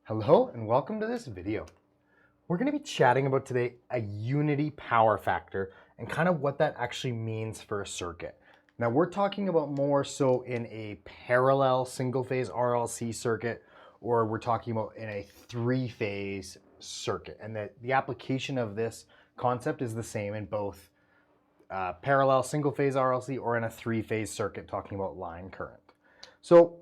Hello and welcome to this video. We're going to be chatting about today a unity power factor and kind of what that actually means for a circuit. Now we're talking about more so in a parallel single phase RLC circuit, or we're talking about in a three-phase circuit, and that the application of this concept is the same in both parallel single phase RLC or in a three-phase circuit talking about line current. So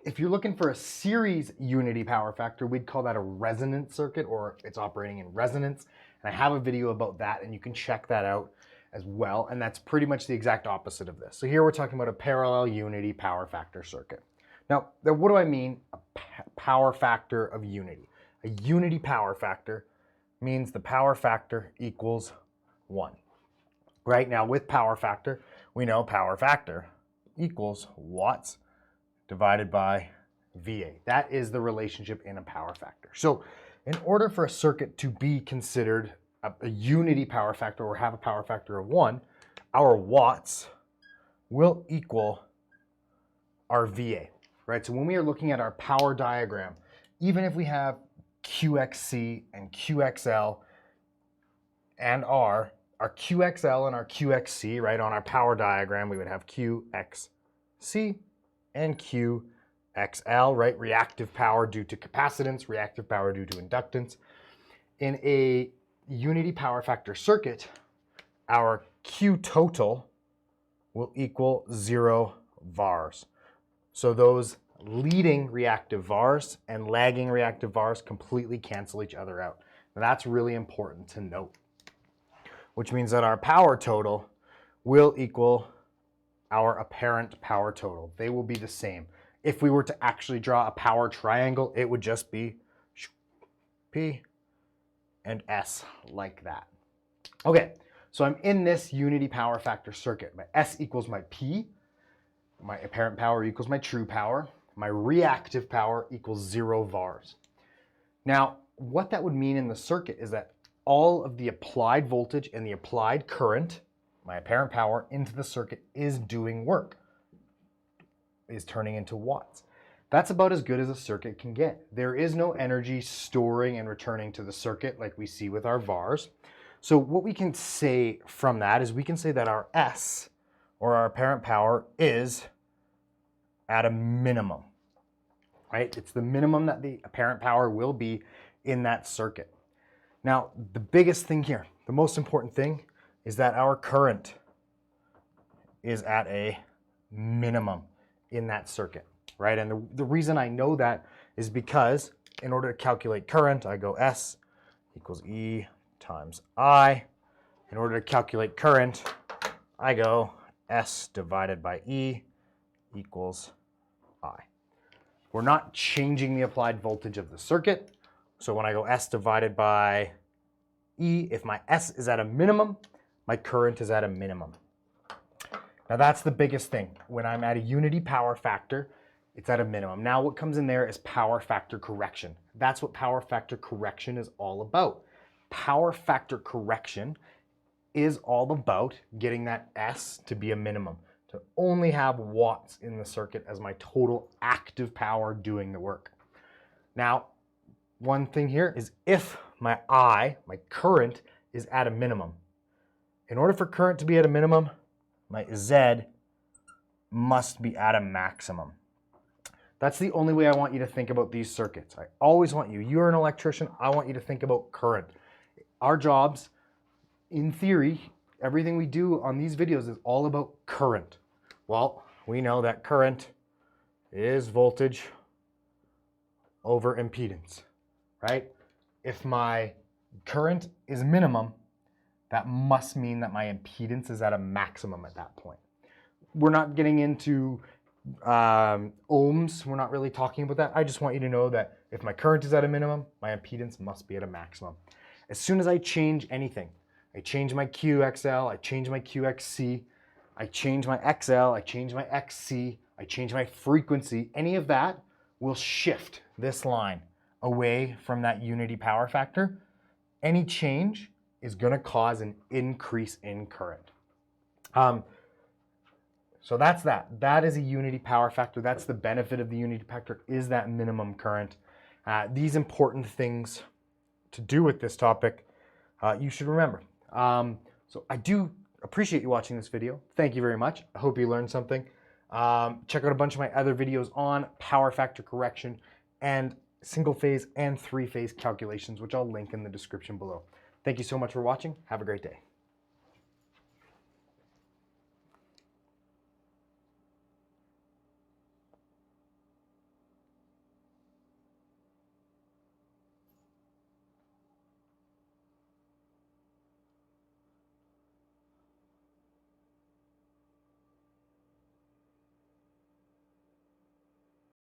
if you're looking for a series unity power factor, we'd call that a resonance circuit, or it's operating in resonance. And I have a video about that, and you can check that out as well. And that's pretty much the exact opposite of this. So here we're talking about a parallel unity power factor circuit. Now, what do I mean a power factor of unity? A unity power factor means the power factor equals 1. Right now with power factor, we know power factor equals watts divided by VA. That is the relationship in a power factor. So in order for a circuit to be considered a unity power factor or have a power factor of 1, our watts will equal our VA, right? So when we are looking at our power diagram, even if we have QXC and QXL and our QXL and our QXC, right, on our power diagram, we would have QXC and QXL, right? Reactive power due to capacitance, reactive power due to inductance. In a unity power factor circuit, our Q total will equal 0 VARs. So those leading reactive VARs and lagging reactive VARs completely cancel each other out. Now that's really important to note, which means that our power total will equal our apparent power total. They will be the same. If we were to actually draw a power triangle, it would just be P and S like that. Okay, so I'm in this unity power factor circuit. My S equals my P, my apparent power equals my true power, my reactive power equals 0 VARs. Now, what that would mean in the circuit is that all of the applied voltage and the applied current, my apparent power, into the circuit is doing work, is turning into watts. That's about as good as a circuit can get. There is no energy storing and returning to the circuit like we see with our VARs. So what we can say from that is we can say that our S, or our apparent power, is at a minimum, right? It's the minimum that the apparent power will be in that circuit. Now, the biggest thing here, the most important thing, is that our current is at a minimum in that circuit, right? And the reason I know that is because in order to calculate current, I go S equals E times I. In order to calculate current, I go S divided by E equals I. We're not changing the applied voltage of the circuit. So when I go S divided by E, if my S is at a minimum, my current is at a minimum. Now that's the biggest thing. When I'm at a unity power factor, it's at a minimum. Now what comes in there is power factor correction. That's what power factor correction is all about. Power factor correction is all about getting that S to be a minimum, to only have watts in the circuit as my total active power doing the work. Now, one thing here is if my I, my current, is at a minimum. In order for current to be at a minimum, my Z must be at a maximum. That's the only way I want you to think about these circuits. I always want you, you're an electrician, I want you to think about current. Our jobs, in theory, everything we do on these videos is all about current. Well, we know that current is voltage over impedance, right? If my current is minimum, that must mean that my impedance is at a maximum at that point. We're not getting into ohms. We're not really talking about that. I just want you to know that if my current is at a minimum, my impedance must be at a maximum. As soon as I change anything, I change my QXL, I change my QXC, I change my XL, I change my XC, I change my frequency, any of that will shift this line away from that unity power factor. Any change is going to cause an increase in current. So that's that. That is a unity power factor. That's the benefit of the unity factor, is that minimum current. these important things to do with this topic, you should remember. So I do appreciate you watching this video. Thank you very much. I hope you learned something. Check out a bunch of my other videos on power factor correction and single phase and three phase calculations, which I'll link in the description below. Thank you so much for watching. Have a great day.